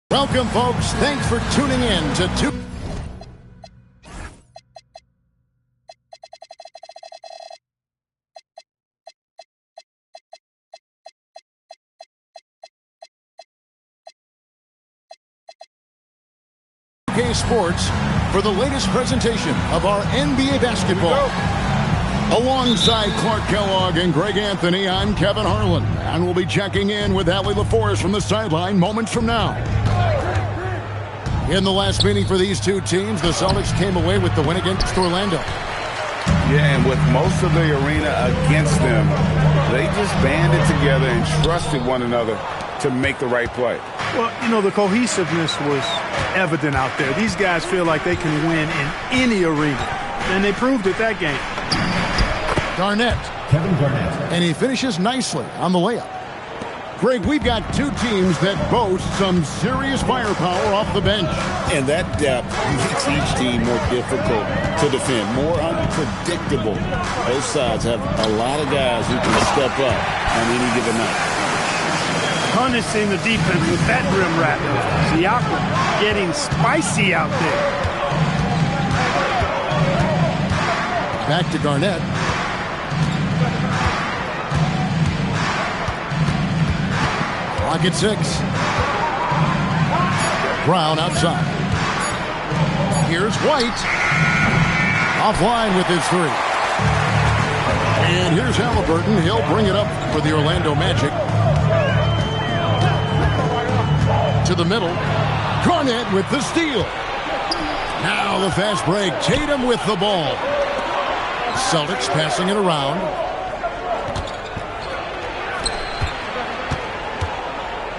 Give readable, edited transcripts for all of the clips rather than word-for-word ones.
Welcome, folks. Thanks for tuning in to 2K Sports for the latest presentation of our NBA basketball. Alongside Clark Kellogg and Greg Anthony, I'm Kevin Harlan, and we'll be checking in with Allie LaForest from the sideline moments from now. In the last meeting for these two teams, the Celtics came away with the win against Orlando. Yeah, and with most of the arena against them, they just banded together and trusted one another to make the right play. Well, you know, the cohesiveness was evident out there. These guys feel like they can win in any arena, and they proved it that game. Garnett. Kevin Garnett. And he finishes nicely on the layup. Greg, we've got two teams that boast some serious firepower off the bench. And that depth makes each team more difficult to defend, more unpredictable. Both sides have a lot of guys who can step up on any given night. Punishing the defense with that rim wrap. Siakam getting spicy out there. Back to Garnett. Clock at 6. Brown outside. Here's White. Offline with his three. And here's Halliburton. He'll bring it up for the Orlando Magic. To the middle. Garnett with the steal. Now the fast break. Tatum with the ball. Celtics passing it around.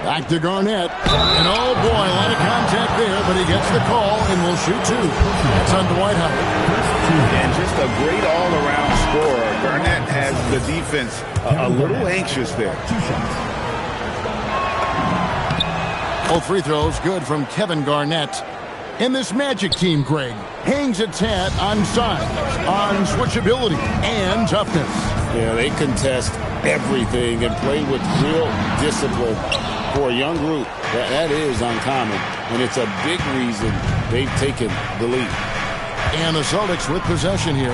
Back to Garnett. And oh boy, a lot of contact there, but he gets the call and will shoot two. That's on Dwight Howard. And just a great all-around scorer. Garnett has the defense a little anxious there. Both free throws good from Kevin Garnett. And this Magic team, Greg, hangs its hat on size, on switchability, and toughness. Yeah, they contest everything and play with real discipline. For a young group, that is uncommon, and it's a big reason they've taken the lead. And the Celtics with possession here.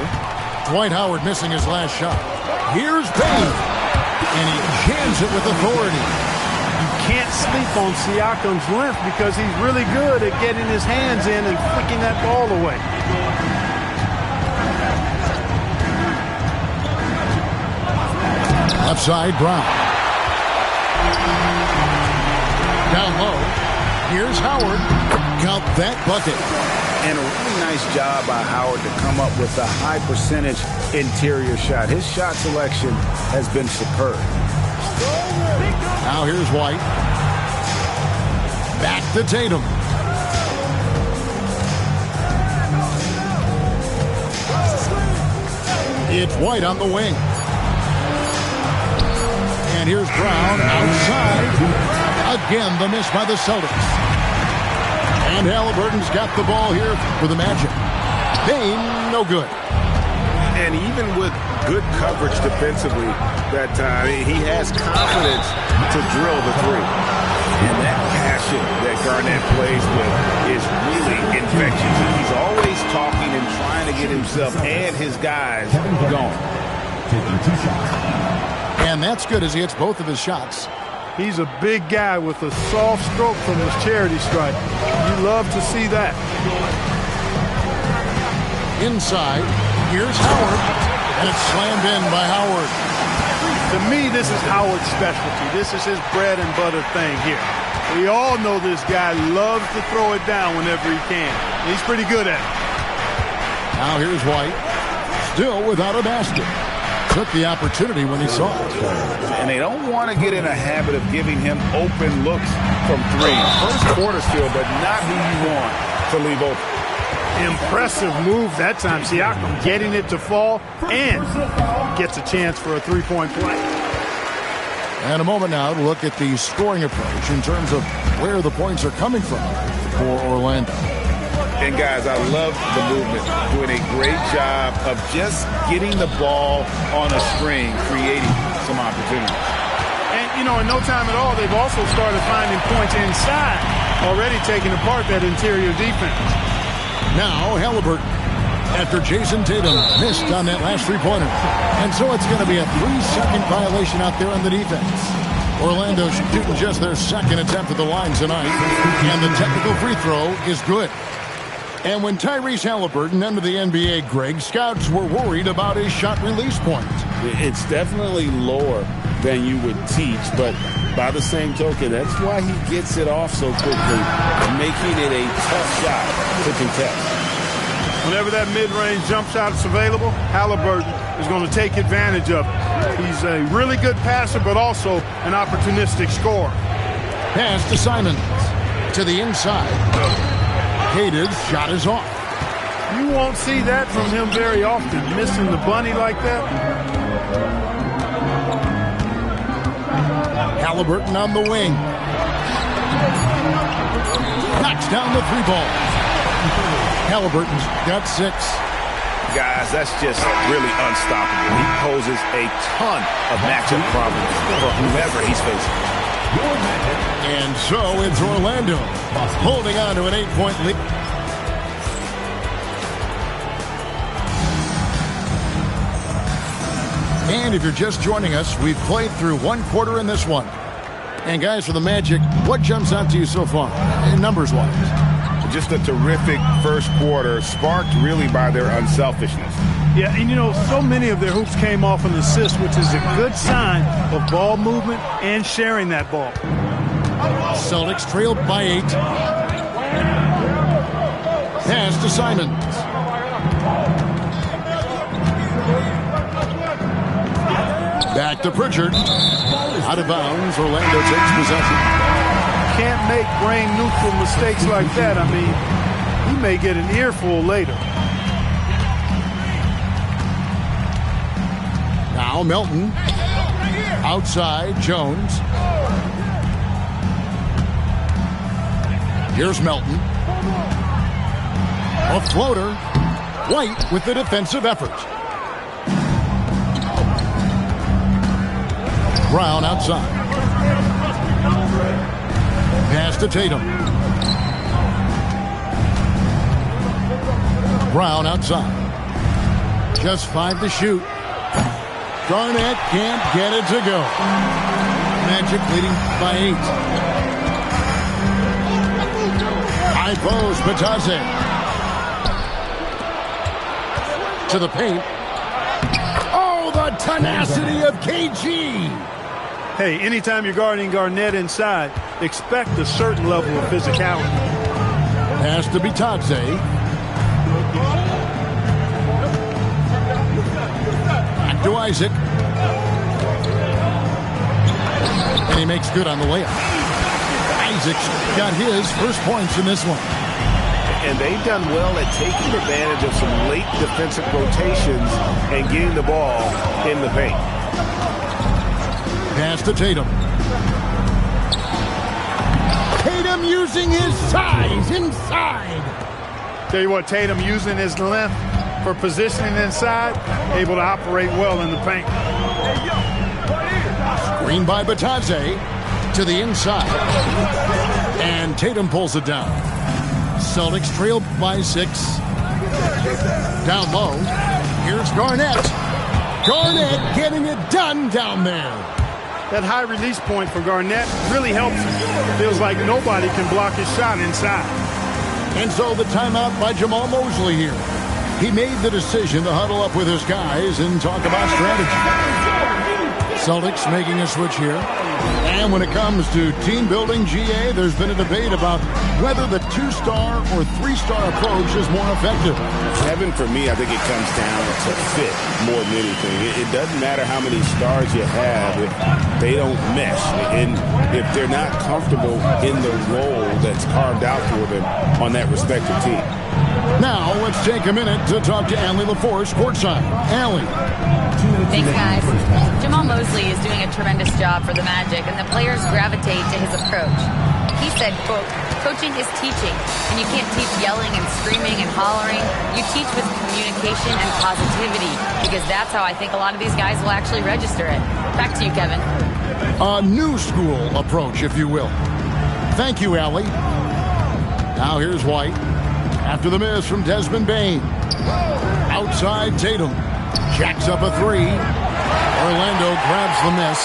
Dwight Howard missing his last shot. Here's Payne, and he jams it with authority. You can't sleep on Siakam's length because he's really good at getting his hands in and flicking that ball away. Left side, Brown. Down low. Here's Howard. Count that bucket. And a really nice job by Howard to come up with a high percentage interior shot. His shot selection has been superb. Now here's White. Back to Tatum. It's White on the wing. And here's Brown outside. Again, the miss by the Celtics. And Halliburton's got the ball here for the Magic. Payne, no good. And even with good coverage defensively, that he has confidence to drill the three. And that passion that Garnett plays with is really infectious. He's always talking and trying to get himself and his guys going. Taking 2 shots. And that's good as he hits both of his shots. He's a big guy with a soft stroke from his charity stripe. You love to see that. Inside, here's Howard, and it's slammed in by Howard. To me, this is Howard's specialty. This is his bread and butter thing here. We all know this guy loves to throw it down whenever he can. He's pretty good at it. Now here's White, still without a basket. Took the opportunity when he saw it. And they don't want to get in a habit of giving him open looks from three. First quarter still, but not who you want to leave open. Impressive move that time. Siakam getting it to fall and gets a chance for a three-point play. And a moment now to look at the scoring approach in terms of where the points are coming from for Orlando. And, guys, I love the movement, doing a great job of just getting the ball on a string, creating some opportunities. And, you know, in no time at all, they've also started finding points inside, already taking apart that interior defense. Now, Halliburton, after Jason Tatum missed on that last three-pointer. And so it's going to be a 3-second violation out there on the defense. Orlando shooting just their second attempt at the line tonight. And the technical free throw is good. And when Tyrese Halliburton entered the NBA, Greg, scouts were worried about his shot release point. It's definitely lower than you would teach, but by the same token, that's why he gets it off so quickly, making it a tough shot to contest. Whenever that mid-range jump shot is available, Halliburton is going to take advantage of it. He's a really good passer, but also an opportunistic scorer. Pass to Simons. To the inside. Hated shot is off. You won't see that from him very often, missing the bunny like that. Halliburton on the wing. Knocks down the three ball. Halliburton's got 6. Guys, that's just really unstoppable. He poses a ton of matchup problems for whoever he's facing. And so it's Orlando holding on to an 8-point lead. And if you're just joining us, we've played through 1 quarter in this one. And guys, for the Magic, what jumps out to you so far, numbers-wise? Just a terrific first quarter, sparked really by their unselfishness. Yeah, and you know, so many of their hoops came off an assist, which is a good sign of ball movement and sharing that ball. Celtics trailed by 8. Pass to Simons. Back to Pritchard. Out of bounds, Orlando takes possession. Can't make brain neutral mistakes like that. I mean, he may get an earful later. Now Melton. Outside, Jones. Here's Melton. A floater. White with the defensive effort. Brown outside. Pass to Tatum. Brown outside. Just 5 to shoot. Garnett can't get it to go. Magic leading by 8. High post, Batadze. To the paint. Oh, the tenacity of KG. Hey, anytime you're guarding Garnett inside, expect a certain level of physicality. Pass to Batadze. Back to Isaac. And he makes good on the layup. Isaac's got his first points in this one. And they've done well at taking advantage of some late defensive rotations and getting the ball in the paint. Pass to Tatum. Tatum using his size inside. Tell you what, Tatum using his length for positioning inside, able to operate well in the paint. Screen by Batadze to the inside. And Tatum pulls it down. Celtics trail by 6. Down low. Here's Garnett. Garnett getting it done down there. That high release point for Garnett really helps him. Feels like nobody can block his shot inside. And so the timeout by Jamal Mosley here. He made the decision to huddle up with his guys and talk about strategy. Celtics making a switch here. And when it comes to team building, GA, there's been a debate about whether the 2-star or 3-star approach is more effective. Kevin, for me, I think it comes down to fit more than anything. It doesn't matter how many stars you have if they don't mesh. And if they're not comfortable in the role that's carved out for them on that respective team. Now, let's take a minute to talk to Allie LaForce courtside. Allie. Thanks, guys. Jamal Mosley is doing a tremendous job for the Magic, and the players gravitate to his approach. He said, quote, coaching is teaching, and you can't teach yelling and screaming and hollering. You teach with communication and positivity, because that's how I think a lot of these guys will actually register it. Back to you, Kevin. A new school approach, if you will. Thank you, Allie. Now here's White. After the miss from Desmond Bane. Outside Tatum. Jacks up a three. Orlando grabs the miss.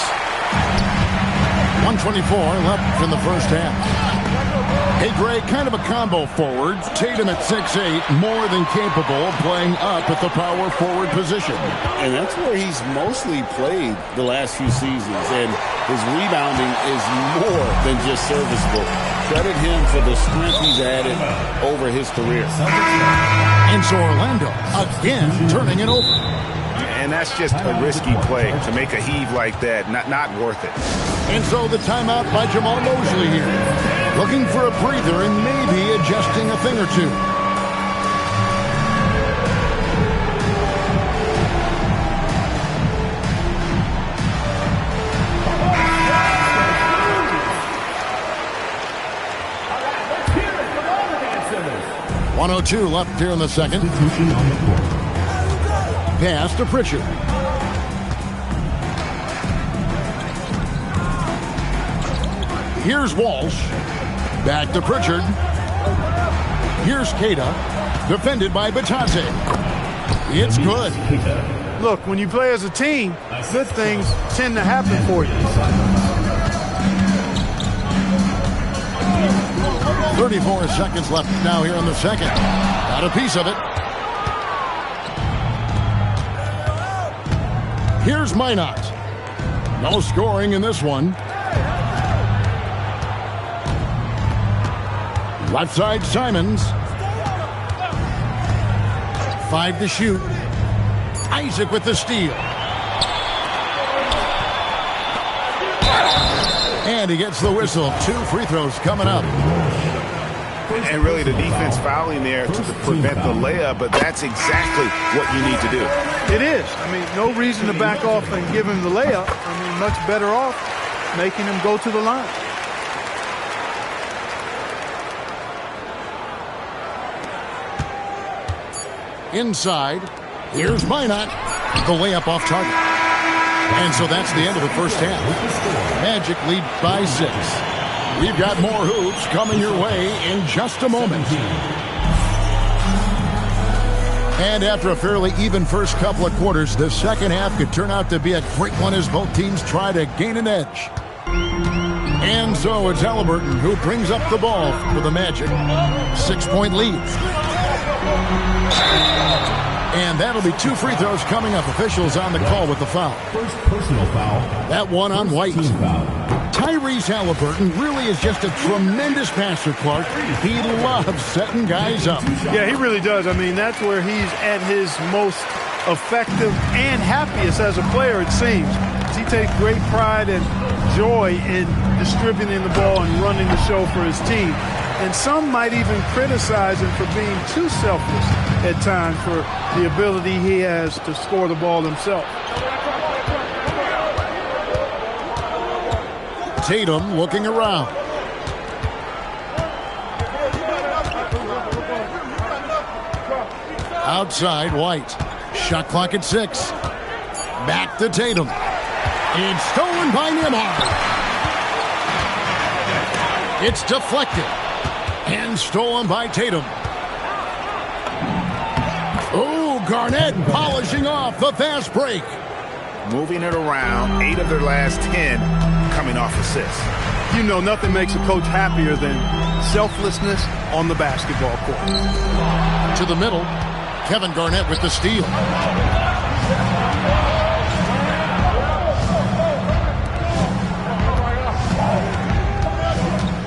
1:24 left in the first half. Hey, Greg, kind of a combo forward. Tatum at 6'8", more than capable of playing up at the power forward position. And that's where he's mostly played the last few seasons. And his rebounding is more than just serviceable. Credit him for the strength he's added over his career. And so Orlando, again, turning it over. And that's just a risky play to make a heave like that. Not worth it. And so the timeout by Jamal Mosley here. Looking for a breather and maybe adjusting a thing or two. .102 left here in the second. Pass to Pritchard. Here's Walsh. Back to Pritchard. Here's Queta. Defended by Batadze. It's good. Look, when you play as a team, good things tend to happen for you. 34 seconds left now here in the second. Got a piece of it. Here's Minot. No scoring in this one. Left side, Simons. 5 to shoot. Isaac with the steal. And he gets the whistle. 2 free throws coming up. And really the defense fouling there to prevent the layup, but that's exactly what you need to do. It is. I mean, no reason to back off and give him the layup. I mean, much better off making him go to the line. Inside, here's Minot. The layup off target. And so that's the end of the first half. Magic lead by 6. We've got more hoops coming your way in just a moment. And after a fairly even first couple of quarters, the second half could turn out to be a great one as both teams try to gain an edge. And so it's Halliburton who brings up the ball for the Magic. 6-point lead. And that'll be 2 free throws coming up. Officials on the call with the foul. First personal foul. That one on White. Tyrese Halliburton really is just a tremendous passer, Clark. He loves setting guys up. Yeah, he really does. I mean, that's where he's at his most effective and happiest as a player, it seems. He takes great pride and joy in distributing the ball and running the show for his team. And some might even criticize him for being too selfless at times for the ability he has to score the ball himself. Tatum looking around. Outside, White. Shot clock at 6. Back to Tatum. It's stolen by Nembhard. It's deflected. And stolen by Tatum. Oh, Garnett polishing off the fast break. Moving it around, 8 of their last 10 coming off assists. You know, nothing makes a coach happier than selflessness on the basketball court. To the middle, Kevin Garnett with the steal.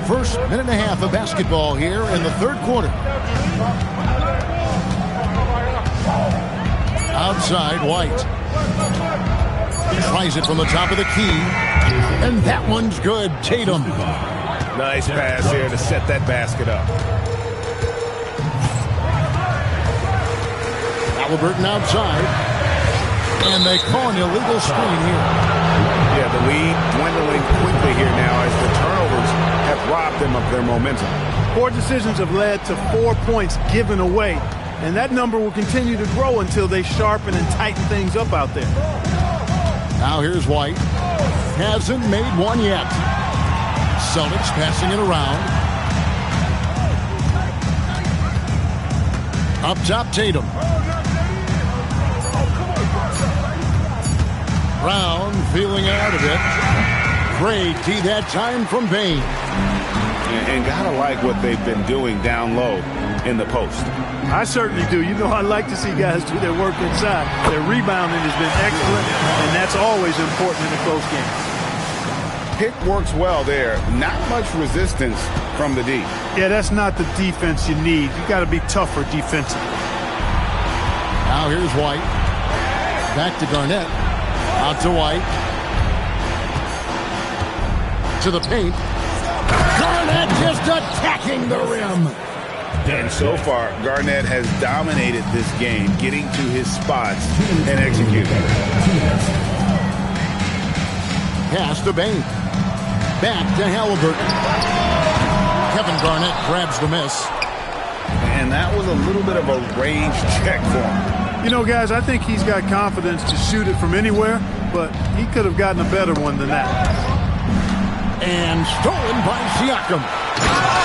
First minute and a half of basketball here in the third quarter. Outside, White. Tries it from the top of the key. And that one's good. Tatum. Nice pass here to set that basket up. Halliburton outside. And they call an illegal screen here. Yeah, the lead dwindling quickly here now as the turnovers have robbed them of their momentum. Poor decisions have led to 4 points given away. And that number will continue to grow until they sharpen and tighten things up out there. Now here's White. Hasn't made one yet. Celtics passing it around. Up top, Tatum. Brown feeling out of it. Great D that time from Bane. And gotta like what they've been doing down low in the post. I certainly do. You know, I like to see guys do their work inside. Their rebounding has been excellent, and that's always important in a close game. Pick works well there. Not much resistance from the D. Yeah, that's not the defense you need. You got to be tougher defensively. Now here's White. Back to Garnett. Out to White. To the paint. Garnett just attacking the rim. And so far, Garnett has dominated this game, getting to his spots and executing. Pass to Bane. Back to Halliburton. Kevin Garnett grabs the miss. And that was a little bit of a range check for him. You know, guys, I think he's got confidence to shoot it from anywhere, but he could have gotten a better one than that. And stolen by Siakam.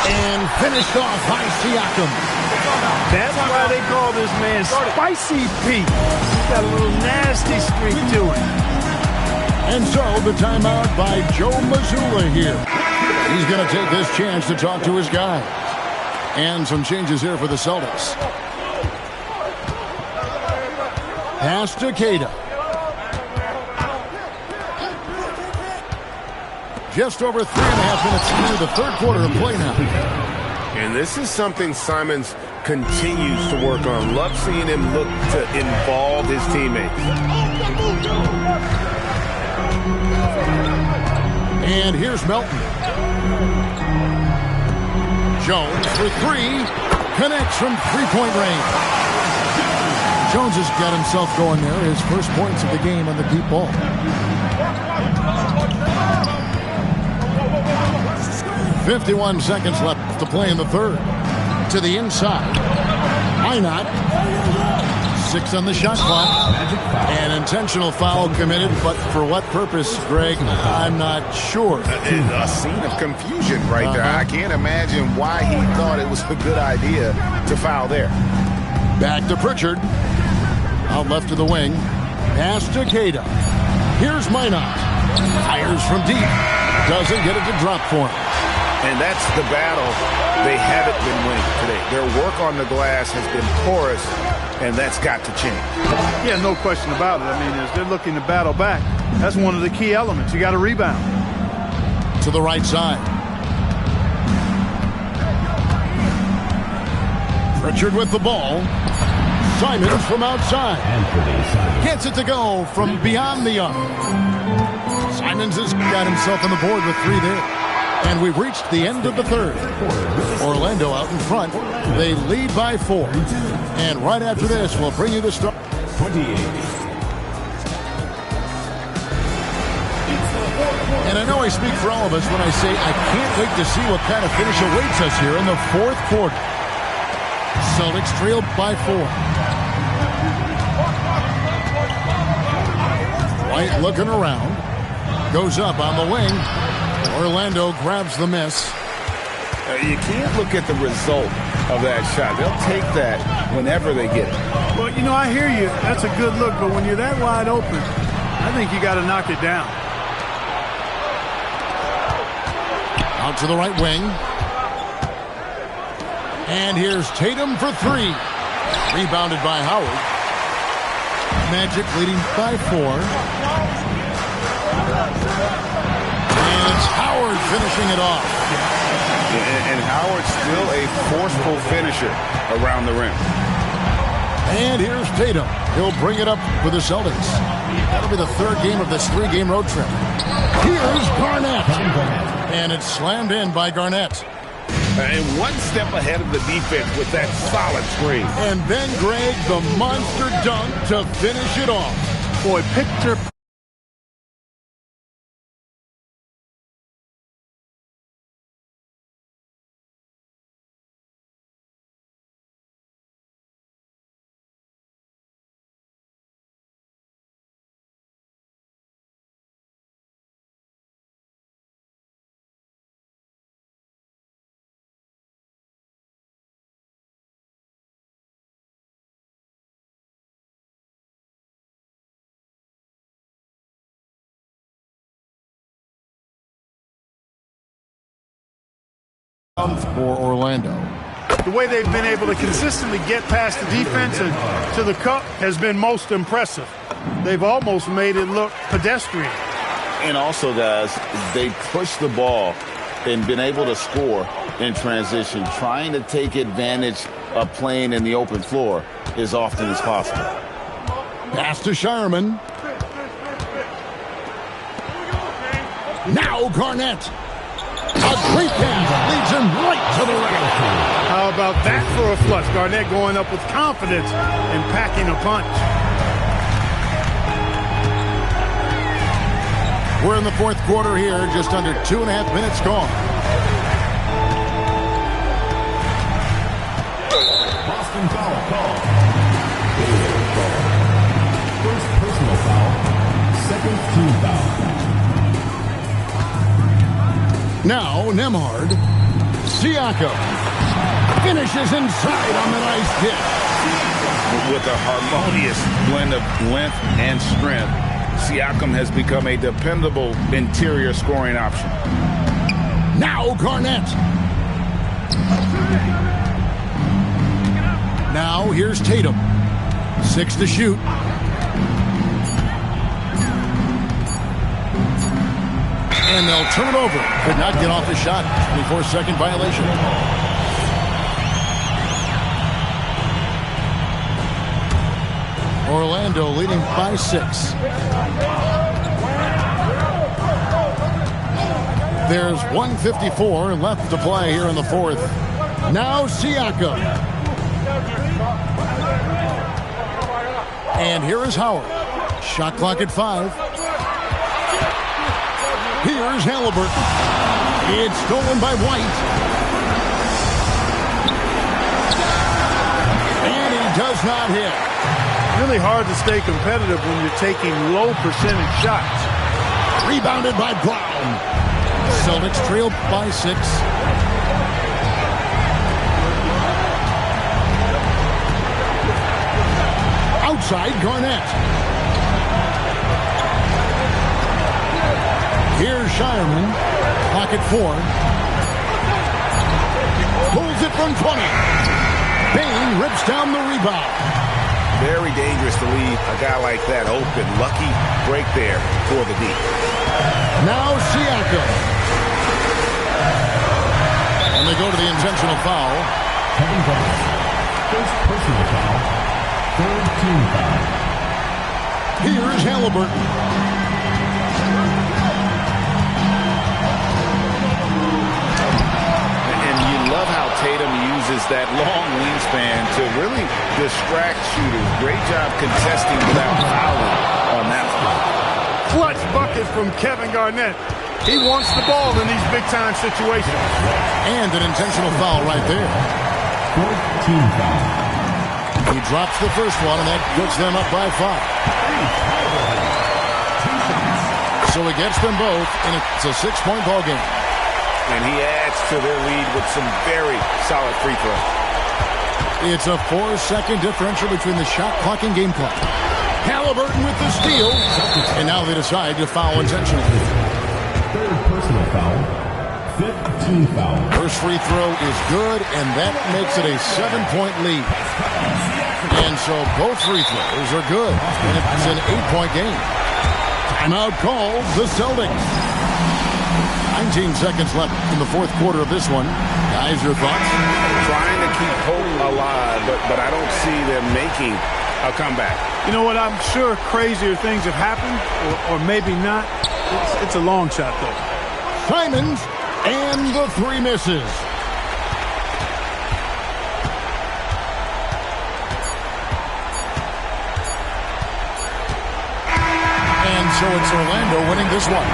And finished off by Siakam. That's why they call this man Spicy Pete. He's got a little nasty streak to him. And so the timeout by Joe Mazzulla here. He's going to take this chance to talk to his guys. And some changes here for the Celtics. Pass to Queta. Just over 3.5 minutes through the third quarter of play now. And this is something Simons continues to work on. Love seeing him look to involve his teammates. And here's Melton. Jones for three. Connects from three-point range. Jones has got himself going there. His first points of the game on the deep ball. .51 seconds left to play in the third. To the inside. Minot. 6 on the shot clock. An intentional foul committed, but for what purpose, Greg, I'm not sure. A scene of confusion right there. I can't imagine why he thought it was a good idea to foul there. Back to Pritchard. Out left to the wing. Pass to Queta. Here's Minot. Fires from deep. Doesn't get it to drop for him. And that's the battle they haven't been winning today. Their work on the glass has been porous, and that's got to change. Yeah, no question about it. I mean, as they're looking to battle back, that's one of the key elements. You got to rebound. To the right side. Pritchard with the ball. Simons from outside. Gets it to go from beyond the arc. Simons has got himself on the board with 3 there. And we've reached the end of the third. Orlando out in front. They lead by 4. And right after this, we'll bring you the start. 28. And I know I speak for all of us when I say I can't wait to see what kind of finish awaits us here in the fourth quarter. Celtics trailed by 4. White looking around. Goes up on the wing. Orlando grabs the miss. You can't look at the result of that shot. They'll take that whenever they get it. Well, you know, I hear you. That's a good look, but when you're that wide open, I think you got to knock it down. Out to the right wing. And here's Tatum for 3. Rebounded by Howard. Magic leading by 4. And it's Howard finishing it off. And Howard's still a forceful finisher around the rim. And here's Tatum. He'll bring it up for the Celtics. That'll be the third game of this 3-game road trip. Here's Garnett. And it's slammed in by Garnett. And one step ahead of the defense with that solid screen. And then, Greg, the monster dunk to finish it off. Boy, picture... For Orlando. The way they've been able to consistently get past the defense and to the cup has been most impressive. They've almost made it look pedestrian. And also, guys, they pushed the ball and been able to score in transition, trying to take advantage of playing in the open floor as often as possible. Pass to Shireman. Now Garnett. A great pass leads him right to the rail. How about that for a flush? Garnett going up with confidence and packing a punch. We're in the fourth quarter here, just under 2.5 minutes gone. Boston foul call. First personal foul. Second team foul. Now Nembhard. Siakam finishes inside on the nice hit. With a harmonious blend of length and strength, Siakam has become a dependable interior scoring option. Now Garnett. Now here's Tatum. 6 to shoot. And they'll turn it over. Could not get off the shot. 24-second violation. Orlando leading by 6. There's 1:54 left to play here in the fourth. Now Siakam. And here is Howard. Shot clock at 5. Here's Halliburton. It's stolen by White. And he does not hit. Really hard to stay competitive when you're taking low percentage shots. Rebounded by Brown. Celtics trail by 6. Outside Garnett. Here's Shireman. Pocket 4. Pulls it from 20. Bane rips down the rebound. Very dangerous to leave a guy like that open. Lucky break there for the D. Now Siakam. And they go to the intentional foul. Kevin Garnett. First personal foul. Third team foul. Here's Halliburton. Love how Tatum uses that long wingspan to really distract shooters. Great job contesting without fouling on that one. Clutch bucket from Kevin Garnett. He wants the ball in these big-time situations. And an intentional foul right there. Fourth team foul. He drops the first one, and that puts them up by 5. So he gets them both, and it's a 6-point ball game. And he adds to their lead with some very solid free throws. It's a 4-second differential between the shot clock and game clock. Halliburton with the steal. And now they decide to foul intentionally. Third personal foul. Fifth team foul. First free throw is good, and that makes it a 7-point lead. And so both free throws are good. And it's an 8-point game. Timeout calls the Celtics. 19 seconds left in the fourth quarter of this one. Guys, your thoughts? Trying to keep hope alive, but I don't see them making a comeback. You know what? I'm sure crazier things have happened, or maybe not. It's a long shot, though. Simons, and the 3 misses. so it's Orlando winning this one.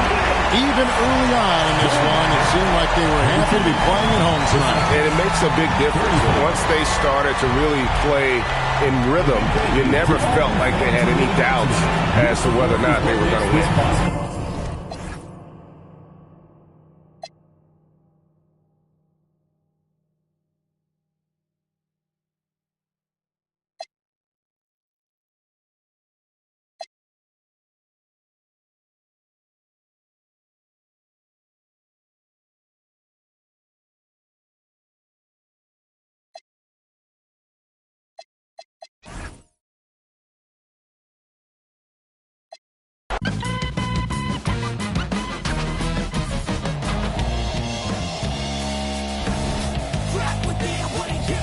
Even early on in this one, it seemed like they were happy to be playing at home tonight. And it makes a big difference. Once they started to really play in rhythm, you never felt like they had any doubts as to whether or not they were going to win. Rap with me, I wanna hear